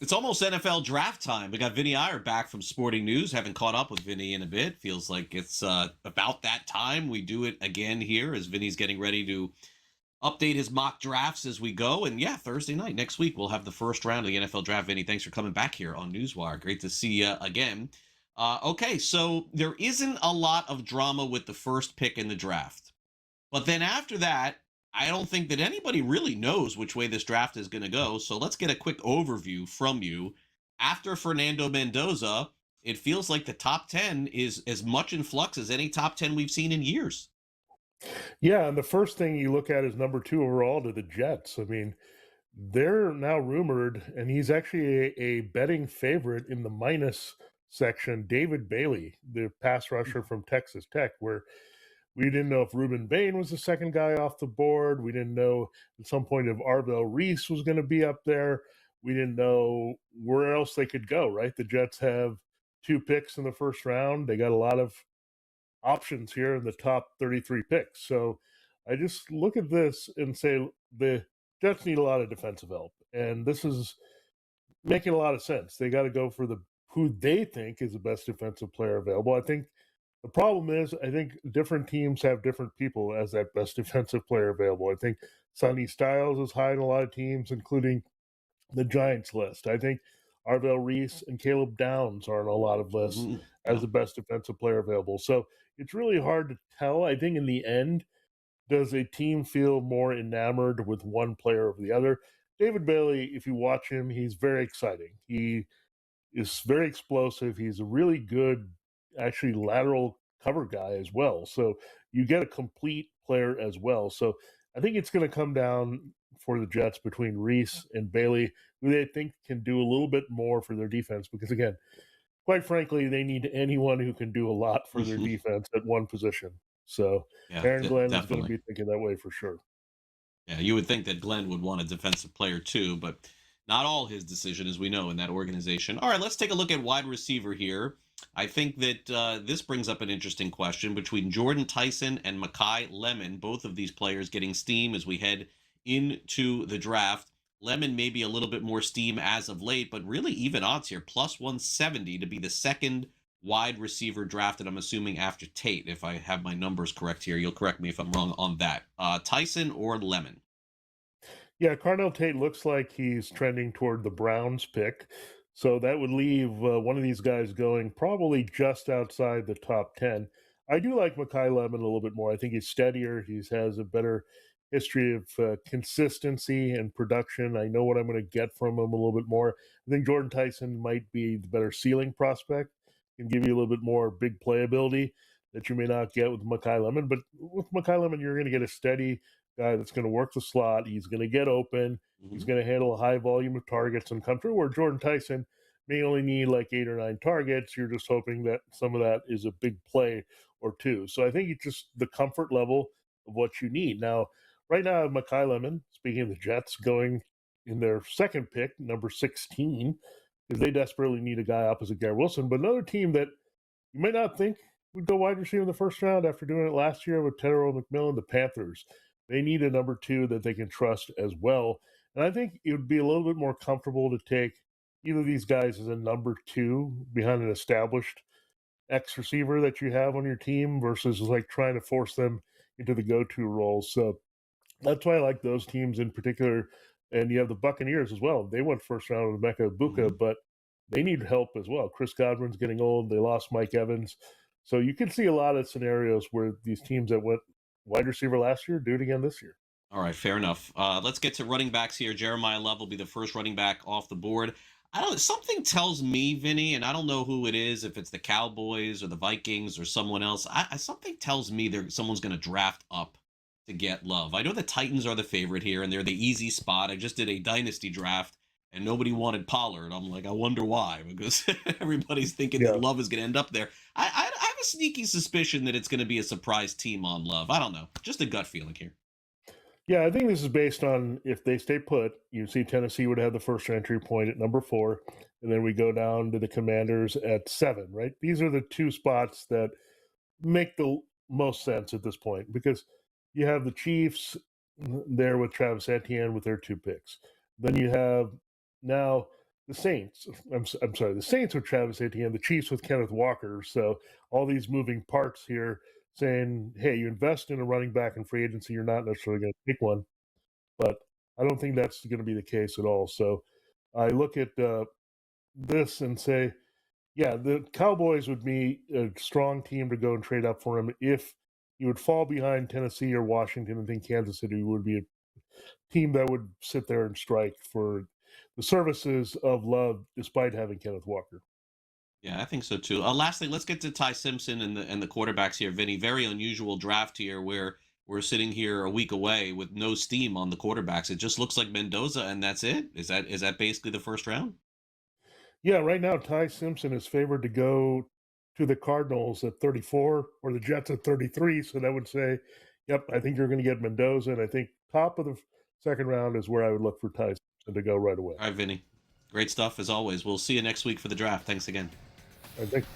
It's almost NFL draft time. We got Vinnie Iyer back from Sporting News. Haven't caught up with Vinny in a bit. Feels like it's about that time. We do it again here as Vinny's getting ready to update his mock drafts as we go. And yeah, Thursday night next week we'll have the first round of the NFL draft. Vinny, thanks for coming back here on Newswire. Great to see you again. Okay, so there isn't a lot of drama with the first pick in the draft. But then after that, I don't think that anybody really knows which way this draft is going to go. So let's get a quick overview from you. After Fernando Mendoza, it feels like the top 10 is as much in flux as any top 10 we've seen in years. Yeah, and the first thing you look at is number 2 overall to the Jets. I mean, they're now rumored, and he's actually a betting favorite in the minus section, David Bailey, the pass rusher from Texas Tech, where we didn't know if Ruben Bain was the second guy off the board. We didn't know at some point if Arvell Reese was going to be up there. We didn't know where else they could go, right? The Jets have 2 picks in the first round. They got a lot of options here in the top 33 picks. So I just look at this and say the Jets need a lot of defensive help. And this is making a lot of sense. They got to go for who they think is the best defensive player available. I think the problem is, I think different teams have different people as that best defensive player available. I think Sonny Styles is high in a lot of teams, including the Giants list. I think Arvell Reese and Caleb Downs are on a lot of lists as the best defensive player available. So it's really hard to tell. I think in the end, does a team feel more enamored with one player over the other? David Bailey, if you watch him, he's very exciting. He is very explosive. He's a really good, actually, lateral cover guy as well. So you get a complete player as well. So I think it's going to come down for the Jets between Reese and Bailey, who they think can do a little bit more for their defense. Because, again, quite frankly, they need anyone who can do a lot for their defense at one position. So Yeah, Aaron Glenn is going definitely to be thinking that way for sure. Yeah, you would think that Glenn would want a defensive player too, but not all his decision, as we know, in that organization. All right, let's take a look at wide receiver here. I think that this brings up an interesting question between Jordyn, Tyson, and Makai Lemon. Both of these players getting steam as we head into the draft. Lemon maybe a little bit more steam as of late, but really even odds here, plus 170 to be the second wide receiver drafted, I'm assuming, after Tate. If I have my numbers correct here, you'll correct me if I'm wrong on that. Tyson or Lemon? Yeah, Carnell Tate looks like he's trending toward the Browns pick. So that would leave one of these guys going probably just outside the top 10. I do like Makai Lemon a little bit more. I think he's steadier. He has a better history of consistency and production. I know what I'm going to get from him a little bit more. I think Jordyn Tyson might be the better ceiling prospect, can give you a little bit more big playability that you may not get with Makai Lemon. But with Makai Lemon, you're going to get a steady guy that's going to work the slot. He's going to get open. He's going to handle a high volume of targets and come through. Where Jordyn Tyson may only need like 8 or 9 targets. You're just hoping that some of that is a big play or two. So I think it's just the comfort level of what you need. Now, right now, Makai Lemon, speaking of the Jets, going in their second pick, number 16, because they desperately need a guy opposite Garrett Wilson. But another team that you may not think would go wide receiver in the first round after doing it last year with Tedero McMillan, the Panthers. They need a number 2 that they can trust as well. And I think it would be a little bit more comfortable to take either of these guys as a number 2 behind an established X receiver that you have on your team versus like trying to force them into the go-to roles. So that's why I like those teams in particular. And you have the Buccaneers as well. They went first round with Emeka Egbuka, but they need help as well. Chris Godwin's getting old. They lost Mike Evans. So you can see a lot of scenarios where these teams that went wide receiver last year do it again this year. All right, fair enough. Let's get to running backs here. Jeremiyah Love will be the first running back off the board. Something tells me, Vinny, and I don't know who it is, if it's the Cowboys or the Vikings or someone else. Something tells me someone's going to draft up to get Love. I know the Titans are the favorite here, and they're the easy spot. I just did a dynasty draft, and nobody wanted Pollard. I'm like, I wonder why, because everybody's thinking that Love is going to end up there. I have a sneaky suspicion that it's going to be a surprise team on Love. I don't know. Just a gut feeling here. Yeah, I think this is based on if they stay put, you see Tennessee would have the first entry point at number 4, and then we go down to the Commanders at 7, right? These are the 2 spots that make the most sense at this point because you have the Chiefs there with Travis Etienne with their 2 picks. Then you have now the Saints. I'm sorry, the Saints with Travis Etienne, the Chiefs with Kenneth Walker. So all these moving parts here saying, hey, you invest in a running back in free agency, you're not necessarily going to take one. But I don't think that's going to be the case at all. So I look at this and say, yeah, the Cowboys would be a strong team to go and trade up for him. If you would fall behind Tennessee or Washington, I think Kansas City would be a team that would sit there and strike for the services of Love, despite having Kenneth Walker. Yeah, I think so too. Lastly, let's get to Ty Simpson and the quarterbacks here, Vinny. Very unusual draft here, where we're sitting here a week away with no steam on the quarterbacks. It just looks like Mendoza, and that's it. Is that basically the first round? Yeah, right now Ty Simpson is favored to go to the Cardinals at 34 or the Jets at 33. So that would say, yep, I think you're going to get Mendoza. And I think top of the second round is where I would look for Ty Simpson to go right away. All right, Vinny. Great stuff as always. We'll see you next week for the draft. Thanks again. I think